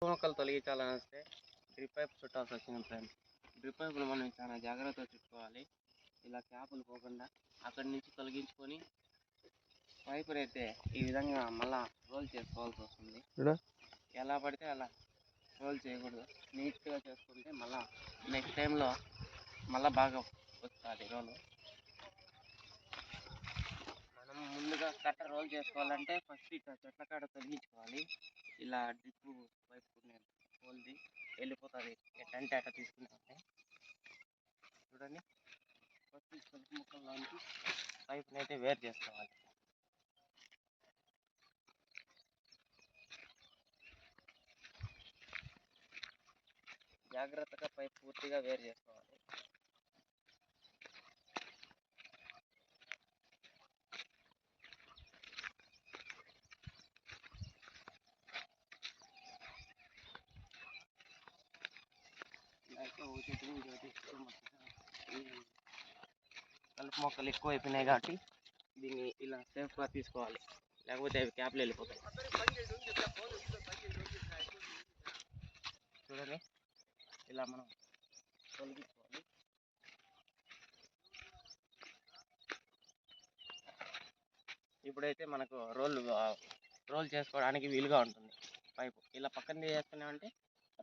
మొక్కలు తొలగించాలని వస్తే డ్రిప్ పైప్ చుట్టాల్సి వచ్చింది ఫ్రెండ్స్. డ్రిప్ పైపులు మనం చాలా జాగ్రత్తగా చుట్టుకోవాలి. ఇలా క్యాపులు పోకుండా అక్కడి నుంచి తొలగించుకొని పైపుని అయితే ఈ విధంగా మళ్ళా రోల్ చేసుకోవాల్సి వస్తుంది. ఎలా పడితే అలా రోల్ చేయకూడదు, నీట్గా చేసుకుంటే మళ్ళా నెక్స్ట్ టైంలో మళ్ళీ బాగా వస్తుంది రోలు. మనం ముందుగా కట్ట రోల్ చేసుకోవాలంటే ఫస్ట్ ఇట్లా చెట్ల కాడ తొలగించుకోవాలి. ఇలా డ్రిప్ పైపు హోల్ది వెళ్ళిపోతుంది, ఎట్టంటే అట్ట తీసుకుంటే. చూడండి, ఫస్ట్ కలుపు మొక్కల్లోంచి పైపుని అయితే వేరు చేసుకోవాలి. జాగ్రత్తగా పైపు పూర్తిగా వేరు చేసుకోవాలి. కలుపు మొక్కలు ఎక్కువ అయిపోయినాయి కాబట్టి దీన్ని ఇలా సేఫ్గా తీసుకోవాలి, లేకపోతే అవి క్యాప్లు వెళ్ళిపోతాయి. చూడండి, ఇలా మనం తొలగించుకోవాలి. ఇప్పుడైతే మనకు రోల్ చేసుకోవడానికి వీలుగా ఉంటుంది. పైపు ఇలా పక్కన చేసుకున్నామంటే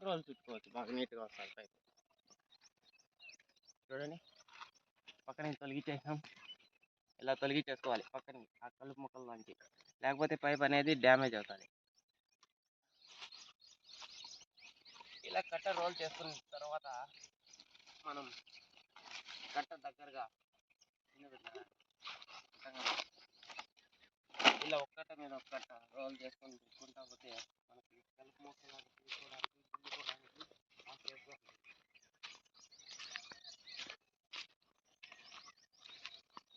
రోల్ చుట్టుకోవచ్చు, బాగా నీట్గా వస్తుంది పైపు. చూడండి, పక్కన తొలగించేసాం. ఇలా తొలగించేసుకోవాలి పక్కన ఆ కలుపు మొక్కల్లోంచి, లేకపోతే పైప్ అనేది డ్యామేజ్ అవుతుంది. ఇలా కట్ట రోల్ చేసుకున్న తర్వాత మనం కట్ట దగ్గరగా ఇలా ఒక్కట మీద ఒక్కట రోల్ చేసుకొని తీసుకుంటా పోతే మనకి కలుపు మొక్కలు తీసుకోవడానికి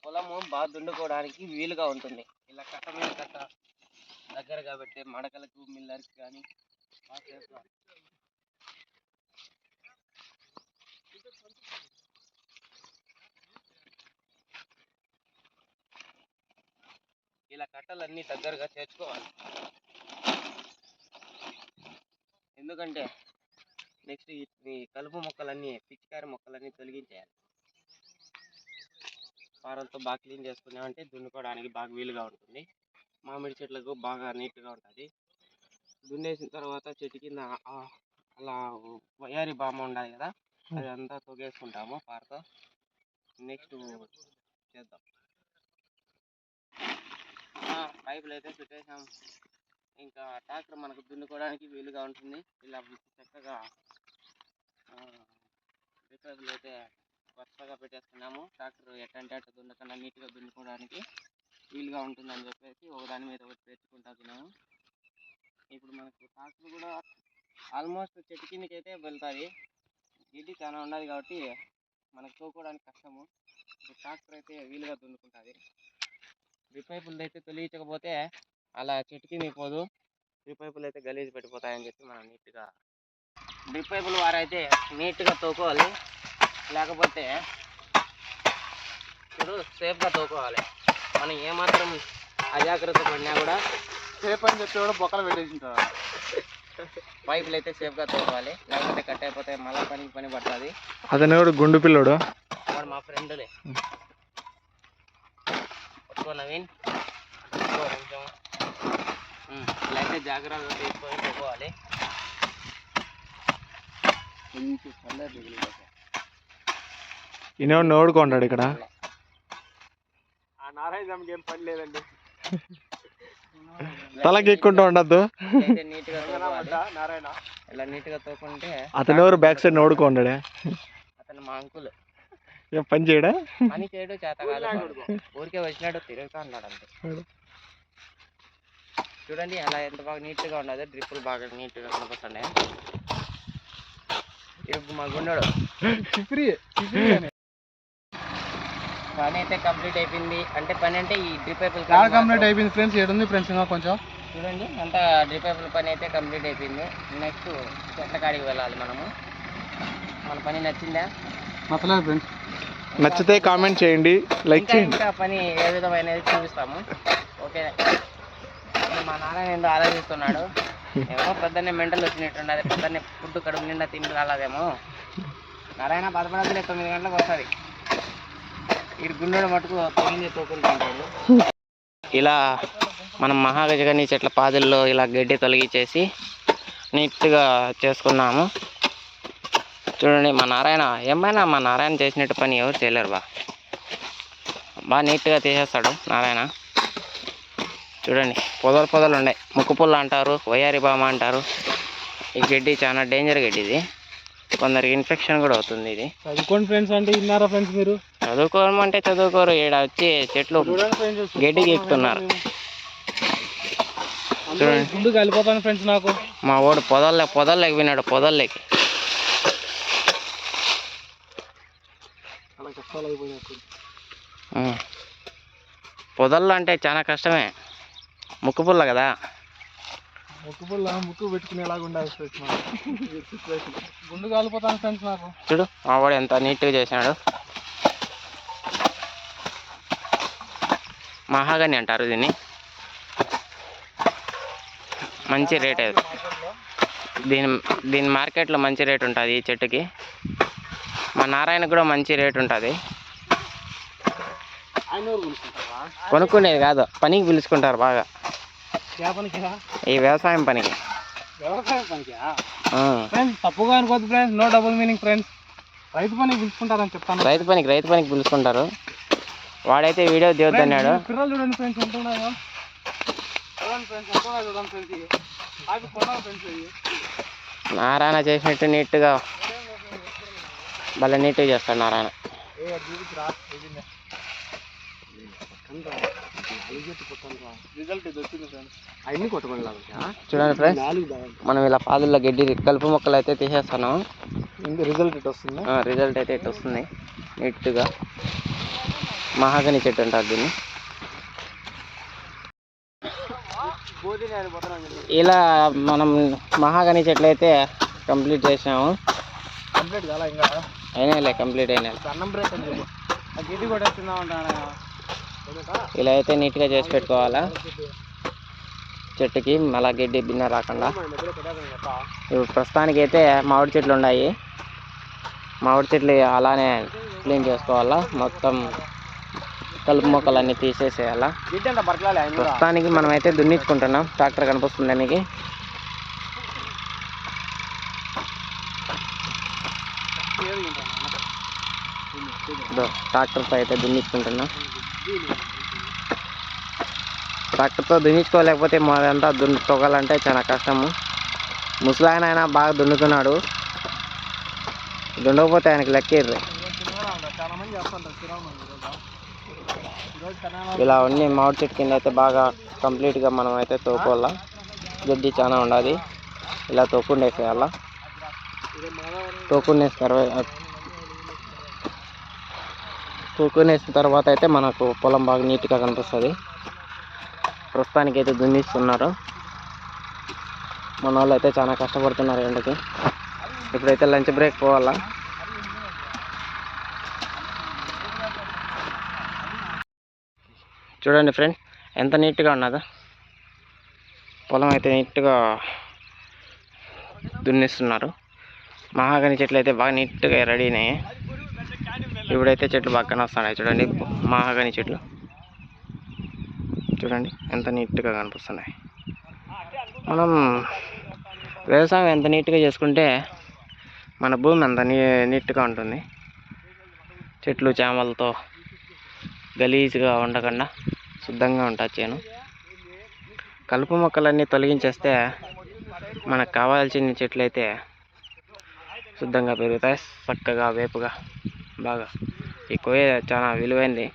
పొలము బాగా దున్నుకోవడానికి వీలుగా ఉంటుంది. ఇలా కట్ట మీద కట్ట దగ్గరగా పెట్టే మడకలకు మిల్లర్కి కానీ బాగా సేఫ్గా. ఇలా కట్టలన్నీ దగ్గరగా చేర్చుకోవాలి, ఎందుకంటే నెక్స్ట్ ఈ కలుపు మొక్కలన్నీ పిచ్చికారి మొక్కలన్నీ తొలగించేయాలి. పారలతో బాగా క్లీన్ చేసుకున్నామంటే దున్నుకోవడానికి బాగా వీలుగా ఉంటుంది. మామిడి చెట్లకు బాగా నీట్గా ఉంటుంది. దున్నేసిన తర్వాత చెట్టు కింద అలా వయారి బామ్మ ఉండాలి కదా, అదంతా తొగేసుకుంటాము పారతో. నెక్స్ట్ చేద్దాం. పైపులు అయితే పెట్టేసాం. ఇంకా ట్రాక్టర్ మనకు దున్నుకోవడానికి వీలుగా ఉంటుంది. ఇలా చక్కగా పైపులు అయితే వరుసగా పెట్టేసుకున్నాము. ట్రాక్టర్ ఎట్టంటే అట్ట దున్నకన్నా నీట్గా దున్నుకోవడానికి వీలుగా ఉంటుందని చెప్పేసి ఒకదాని మీద ఒకటి పెట్టుకుంటున్నాము. ఇప్పుడు మనకు ట్రాక్టర్ కూడా ఆల్మోస్ట్ చెట్టు కిందకి అయితే వెళ్తుంది. గిడ్డి చాలా ఉన్నది కాబట్టి మనకు తోకోవడానికి కష్టము. ఇప్పుడు ట్రాక్టర్ అయితే వీలుగా దున్నుకుంటుంది. డ్రిప్ పైపులు అయితే తొలగించకపోతే అలా చెట్టు కిందకి పోదు. డ్రిప్ పైపులు అయితే గలీజ్ పెట్టిపోతాయని చెప్పి మనం నీట్గా డ్రిప్ పైపులు వారైతే నీట్గా తోకోవాలి, లేకపోతే ఇప్పుడు సేఫ్గా తోకోవాలి. మనం ఏమాత్రం అజాగ్రత్త పడినా కూడా సేఫ్ అని చెప్పి కూడా బొక్కలు పెట్టేసింటారు. పైపులు అయితే సేఫ్గా తోకోవాలి, లేకపోతే కట్ అయిపోతే మళ్ళీ పని పడుతుంది. అతను ఎవడు గుండు పిల్లోడు? వాడు మా ఫ్రెండ్లే. నవీన్ కొంచెం ఇలా అయితే జాగ్రత్తగా తీసుకొని తోకోవాలి. ఈయన నోడుకుంటాడు ఇక్కడ. ఆ నారాయణకి ఏం పని లేదండి, తలకి ఎక్కుంటూ ఉండద్దు. నీట్గా నారాయణ ఇలా నీట్గా తోకుంటే. అతను ఎవరు బ్యాక్ సైడ్ నోడుకుంటాడే? అతను మా అంకుల్. ఏం పని చేయడా? పని చేయడు, చేత కాదు, ఊరికే వచ్చినాడు తిరుగుతా ఉన్నాడు అంతే. చూడండి అలా ఎంత బాగా నీట్గా ఉండదు. డ్రిప్పులు బాగా నీట్గా కనిపిస్తున్నాయి. ఇప్పుడు మా గుండెడు పని అయితే కంప్లీట్ అయిపోయింది. అంటే పని అంటే ఈ డ్రిప్ పైపులు కంప్లీట్ అయిపోయింది ఫ్రెండ్స్. ఏడుంది ఫ్రెండ్స్ ఇంకా కొంచెం చూడండి. అంతా డ్రిప్ పైపుల పని అయితే కంప్లీట్ అయిపోయింది. నెక్స్ట్ చెట్ల కాడికి వెళ్ళాలి మనము. మన పని నచ్చిందా? నచ్చలేదు ఫ్రెండ్స్. నచ్చితే కామెంట్ చేయండి, లైక్ చేయండి. ఇంకా పని ఏ విధమైనది చూపిస్తాము. ఓకే, మా నాన్న ఏందో ఆలోచిస్తున్నాడు. ఏమో పొద్దున్నే మెంటల్ వచ్చినట్టుండి, అది పొద్దున్నే ఫుడ్ కడుపు నిండా తిండి రాలేదేమో. నారాయణ 11 9 గంటలకు వస్తుంది. ఈ గుండెడు మటుకు తొమ్మిది తోకుంటూ ఉంటాడు. ఇలా మనం మహాగజగని చెట్ల పాదుల్లో ఇలా గడ్డి తొలగించేసి నీట్గా చేసుకున్నాము. చూడండి మా నారాయణ, ఏమైనా మా నారాయణ చేసినట్టు పని ఎవరు చేయలేరు. బాగా నీట్గా తీసేస్తాడు నారాయణ. చూడండి పొదలు ఉన్నాయి, ముక్కు పుల్ల అంటారు, వయ్యారి బామ అంటారు. ఈ గడ్డి చాలా డేంజర్ గడ్డి, ఇది కొందరికి ఇన్ఫెక్షన్ కూడా అవుతుంది. ఇది చదువుకోండి ఫ్రెండ్స్ అంటే విన్నారా ఫ్రెండ్స్ మీరు? చదువుకోమంటే చదువుకోరు, ఈడ వచ్చి చెట్లు గడ్డికి ఎక్కుతున్నారు. చూడండి ముందుకు వెళ్ళిపోతాను ఫ్రెండ్స్. నాకు మా వాడు పొదల్లోకి విన్నాడు, పొదల్లోకి. పొదల్లో అంటే చాలా కష్టమే, ముక్కు పుల్ల కదా. ముక్కు పెట్టుకునేలాగా ఉండాలి ముందుకు వెళ్ళిపోతాను ఫ్రెండ్స్. నాకు చూడు మా వాడు ఎంత నీట్గా చేసినాడు. మహాగని అంటారు దీన్ని. మంచి రేట్ అది, దీని మార్కెట్లో మంచి రేట్ ఉంటుంది ఈ చెట్టుకి. మా నారాయణకు కూడా మంచి రేట్ ఉంటుంది. కొనుక్కునేది కాదు, పనికి పిలుచుకుంటారు బాగా, ఈ వ్యవసాయం పనికి. తప్పుగా అనుకోవద్దు friends, no double meaning friends. రైతు పనికి పిలుచుకుంటారని చెప్తాను. రైతు పనికి పిలుచుకుంటారు. వాడైతే వీడియో దిగుతున్నాడు. పిల్లలు చూడండి ఫ్రెండ్స్, ఉంటున్నాయో నారాయణ చేసినట్టు నీట్గా భలే నీట్గా చేస్తాడు నారాయణ. చూడండి ఫ్రెండ్స్, మనం ఇలా పాదుల్లో గడ్డి కలుపు మొక్కలు అయితే తీసేస్తాను. రిజల్ట్ అయితే ఇటు వస్తుంది నీట్గా. మహాగని చెట్టు అంటారు దీన్ని. ఇలా మనం మహాగని చెట్లు అయితే కంప్లీట్ చేసినాము. అయినా కంప్లీట్ అయినా ఇలా అయితే నీట్గా చేసి పెట్టుకోవాలా చెట్టుకి, మళ్ళా గడ్డి బిన్న రాకుండా. ఇప్పుడు ప్రస్తుతానికి అయితే మామిడి చెట్లు ఉన్నాయి. మామిడి చెట్లు అలానే క్లీన్ చేసుకోవాలా, మొత్తం కలుపు మొక్కలన్నీ తీసేసేయాలా. ప్రస్తుతానికి మనం అయితే దున్నించుకుంటున్నాం. ట్రాక్టర్ కనిపిస్తుంది మీకు. ట్రాక్టర్తో అయితే దున్నించుకుంటున్నాం. ట్రాక్టర్తో దున్నించుకోలేకపోతే మాదంతా తొగాలంటే చాలా కష్టము. ముసలాయన అయినా బాగా దున్నుతున్నాడు, దున్నకపోతే ఆయనకి లెక్కిర్రు. ఇలా అన్ని మామిడి చెట్టు కింద అయితే బాగా కంప్లీట్గా మనం అయితే తోకోవాలా. గడ్డి చాలా ఉండాలి, ఇలా తోకుండేసేయాల. తోకునేసిన తర్వాత అయితే మనకు పొలం బాగా నీట్గా కనిపిస్తుంది. ప్రస్తుతానికి అయితే దున్నిస్తున్నారు. మన వాళ్ళు అయితే చాలా కష్టపడుతున్నారు ఎండకి. ఇప్పుడైతే లంచ్ బ్రేక్ పోవాలా. చూడండి ఫ్రెండ్స్, ఎంత నీట్గా ఉన్నదో పొలం అయితే. నీట్గా దున్నిస్తున్నారు. మహాగని చెట్లు అయితే బాగా నీట్గా రెడీ అయినాయి. ఇప్పుడైతే చెట్లు బాగా వస్తున్నాయి. చూడండి మహాగని చెట్లు చూడండి ఎంత నీట్గా కనిపిస్తున్నాయి. మనం వ్యవసాయం ఎంత నీట్గా చేసుకుంటే మన భూమి అంత నీట్గా ఉంటుంది. చెట్లు చేమలతో గలీజ్గా ఉండకుండా శుద్ధంగా ఉంటుంది చేను. కలుపు మొక్కలన్నీ తొలగించేస్తే మనకు కావాల్సిన చెట్లు అయితే శుద్ధంగా పెరుగుతాయి, చక్కగా వేపుగా బాగా. ఈ కోయ చాలా విలువైనది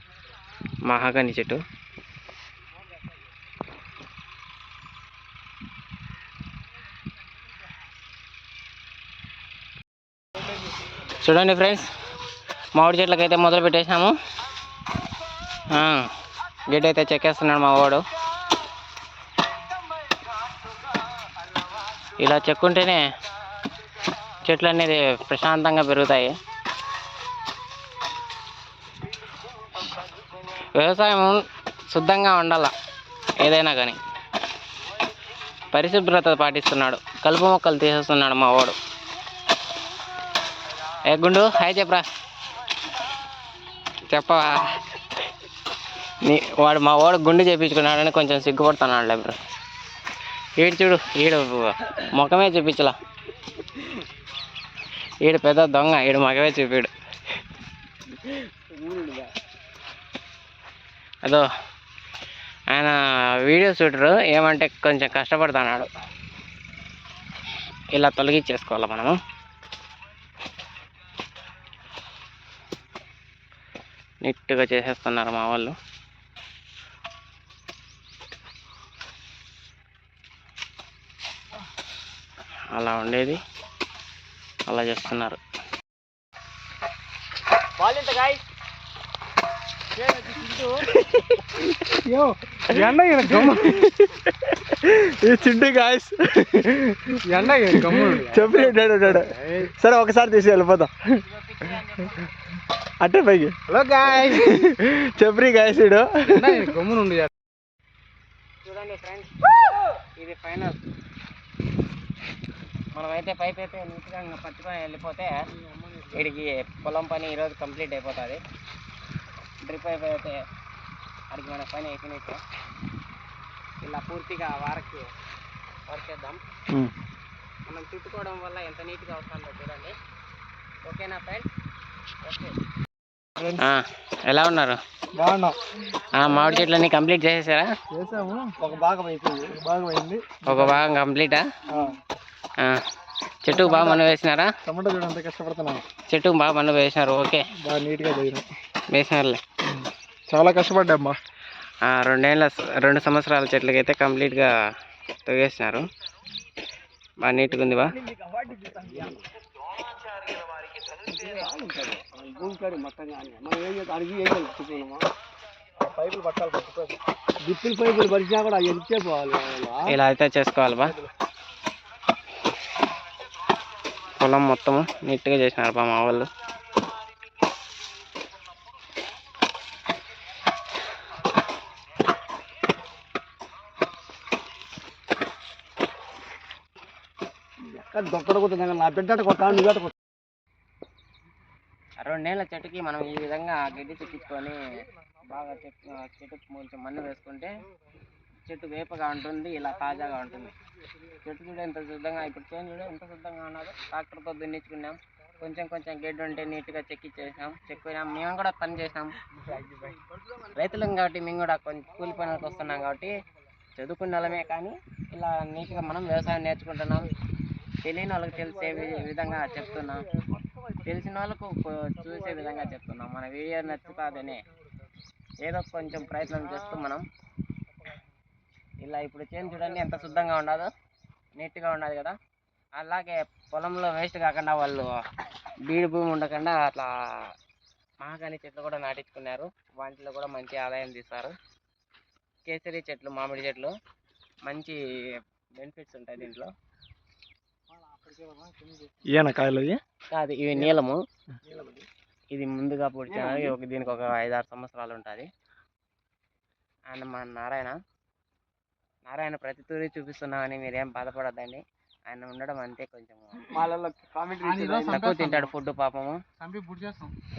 మహాగని చెట్టు. చూడండి ఫ్రెండ్స్, మామిడి చెట్లకైతే మొదలు పెట్టేసాము. గడ్డి అయితే చెక్కేస్తున్నాడు మా వాడు. ఇలా చెక్కుంటేనే చెట్లు అనేది ప్రశాంతంగా పెరుగుతాయి. వ్యవసాయం శుద్ధంగా ఉండాల ఏదైనా కానీ. పరిశుభ్రత పాటిస్తున్నాడు. కలుపు మొక్కలు తీసేస్తున్నాడు మా వాడు. ఏ గుండు హాయ్ చెప్పరా, చెప్పవా? వాడు మా వాడు గుండు చేయించుకున్నాడని కొంచెం సిగ్గుపడుతున్నాడు బ్రో. ఈడు చూడు, ఈడు ముఖమే చూపించలా. ఈడు పెద్ద దొంగ, ఈడు మగవే చూపాడు. అదో ఆయన వీడియో షూటరు, ఏమంటే కొంచెం కష్టపడుతున్నాడు. ఇలా తొలగించేసుకోవాలి మనము. నీట్గా చేసేస్తున్నారు మా వాళ్ళు. అలా ఉండేది, అలా చేస్తున్నారు. చింటూ గాయస్ ఎండ చెప్పాడు. సరే ఒకసారి తీసి వెళ్ళిపోతాం అంటే పైకి. హలో గాయస్ చెప్పి గాయస్ గమ్మునుండి. చూడండి ఫ్రెండ్స్, ఇది ఫైనల్. మనమైతే పైప్ అయితే నీట్గా పట్టుకొని వెళ్ళిపోతే వీడికి పొలం పని ఈరోజు కంప్లీట్ అయిపోతుంది. డ్రిప్ అయిపోతే అడిగి మన పని అయిపోయినట్టే. ఇలా పూర్తిగా వర్క్ చేద్దాం. మనం చుట్టుకోవడం వల్ల ఎంత నీట్గా వస్తుందో చూడండి. ఓకేనా ఫ్రెండ్స్? ఓకే. ఎలా ఉన్నారు? బాగున్నాం. మామిడి చెట్లన్నీ కంప్లీట్ చేసేసారా? చేసాము. ఒక భాగం అయిపోయింది, భాగం అయింది. ఒక భాగం కంప్లీటా? చెట్టుకు బాగా మన్ను వేసినారా? టమాటా చూడండి ఎంత కష్టపడుతున్నాం. చెట్టుకు బాగా మన్ను వేసినారు. ఓకే, బాగా నీట్గా వేసినారులే. చాలా కష్టపడ్డామ్మా. 2 సంవత్సరాల చెట్లకైతే కంప్లీట్గా తొగేసినారు. బాగా నీట్గా ఉంది. బా ఇలా అయితే చేసుకోవాలి. బా పొలం మొత్తము నీట్గా చేసినారు బా మా వాళ్ళు. నా బిడ్డ కొట్టాను, నువ్వు కొట్ట. 2 నెలల చెట్టుకి మనం ఈ విధంగా గడ్డి చెక్కించుకొని బాగా చెట్టుకు కొంచెం మన్ను వేసుకుంటే చెట్టు వేపగా ఉంటుంది, ఇలా తాజాగా ఉంటుంది. చెట్టు చూడ ఎంత శుద్ధంగా, ఇప్పుడు చేను చూడ ఎంత శుద్ధంగా ఉన్నదో. ట్రాక్టర్తో దున్నించుకున్నాం. కొంచెం గడ్డి ఉంటే నీట్గా చెక్కినాం. మేము కూడా పని చేసాం. రైతులం కాబట్టి మేము కూడా కొంచెం కూలి పనులకు వస్తున్నాం కాబట్టి చదువుకున్న వాళ్ళమే, కానీ ఇలా నీట్గా మనం వ్యవసాయం నేర్చుకుంటున్నాం. తెలియని వాళ్ళకి తెలిసే విధంగా చెప్తున్నాం, తెలిసిన వాళ్ళకు చూసే విధంగా చెప్తున్నాం. మన వీడియో నచ్చుతుందనే ఏదో కొంచెం ప్రయత్నం చేస్తూ మనం ఇలా ఇప్పుడు చేను చూడండి ఎంత శుద్ధంగా ఉండదో, నీట్గా ఉండదు కదా. అలాగే పొలంలో వేస్ట్ కాకుండా వాళ్ళు బీడు భూమి ఉండకుండా అట్లా మాగాని చెట్లు కూడా నాటించుకున్నారు. వాటిలో కూడా మంచి ఆదాయం తీస్తారు. కేసరి చెట్లు, మామిడి చెట్లు మంచి బెనిఫిట్స్ ఉంటాయి దీంట్లో. కాదు, ఇవి నీలము. ఇది ముందుగా పొడిచాను. దీనికి ఒక 5-6 సంవత్సరాలు ఉంటుంది. ఆయన మన నారాయణ ప్రతి తూరి చూపిస్తున్నామని మీరేం బాధపడద్దండి. ఆయన ఉండడం అంతే, కొంచెం తక్కువ తింటాడు ఫుడ్ పాపము.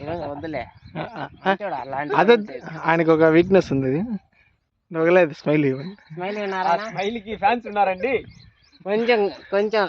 ఈరోజు వద్దులే, అదే ఆయనకు ఒక వీక్నెస్ ఉంది. స్మైలీ నారాయణ, స్మైలీకి ఫ్యాన్స్ ఉన్నారండి. కొంచెం